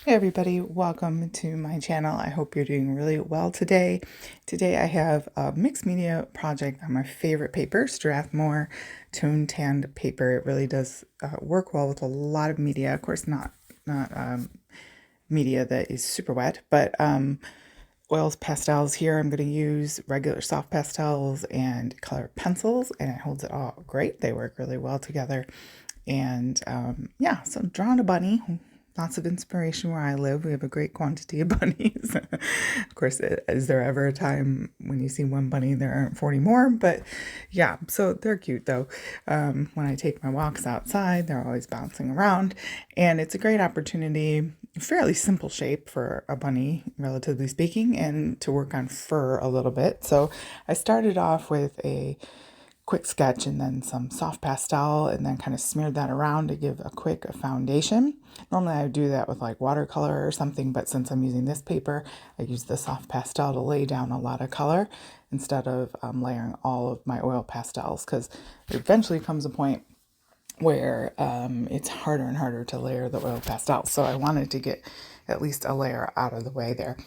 Hey everybody, welcome to my channel. I hope you're doing really well today. Today I have a mixed media project on my favorite paper, Strathmore Tone Tanned paper. It really does work well with a lot of media. Of course, not media that is super wet, but oils, pastels here. I'm going to use regular soft pastels and colored pencils, and it holds it all great. They work really well together. And yeah, so I'm drawing a bunny. Lots of inspiration where I live. We have a great quantity of bunnies. Of course, is there ever a time when you see one bunny, there aren't 40 more? But yeah, so they're cute though. When I take my walks outside, they're always bouncing around. And it's a great opportunity, fairly simple shape for a bunny, relatively speaking, and to work on fur a little bit. So I started off with a quick sketch and then some soft pastel and then kind of smeared that around to give a quick foundation. Normally I would do that with like watercolor or something, but since I'm using this paper, I use the soft pastel to lay down a lot of color instead of layering all of my oil pastels, because there eventually comes a point where it's harder and harder to layer the oil pastels. So I wanted to get at least a layer out of the way there.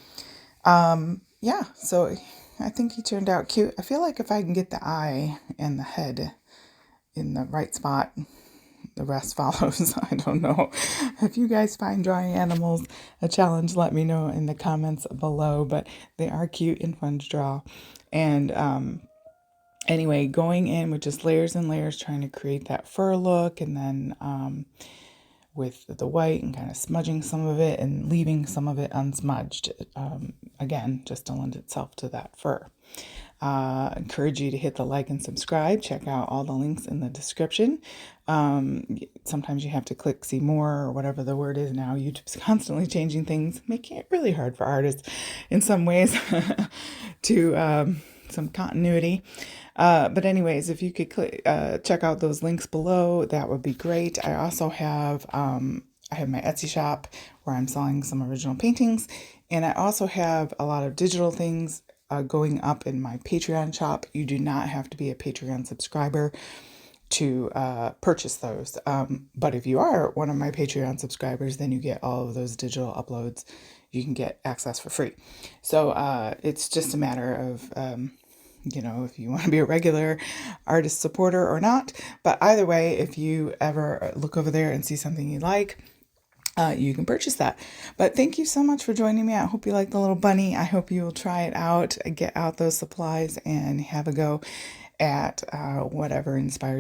Yeah, so I think he turned out cute. I feel like if I can get the eye and the head in the right spot, the rest follows. I don't know. If you guys find drawing animals a challenge, let me know in the comments below, but they are cute and fun to draw. And anyway, going in with just layers and layers, trying to create that fur look, and then with the white and kind of smudging some of it and leaving some of it unsmudged. Again, just to lend itself to that fur. Encourage you to hit the like and subscribe. Check out all the links in the description. Sometimes you have to click see more or whatever the word is now. YouTube's constantly changing things, making it really hard for artists in some ways to some continuity. But anyways, if you could check out those links below, that would be great. I also have I have my Etsy shop where I'm selling some original paintings, and I also have a lot of digital things going up in my Patreon shop. You do not have to be a Patreon subscriber to purchase those. But if you are one of my Patreon subscribers, then you get all of those digital uploads. You can get access for free. So it's just a matter of if you want to be a regular artist supporter or not. But either way, if you ever look over there and see something you like, you can purchase that. But thank you so much for joining me. I hope you like the little bunny. I hope you will try it out, get out those supplies, and have a go at whatever inspires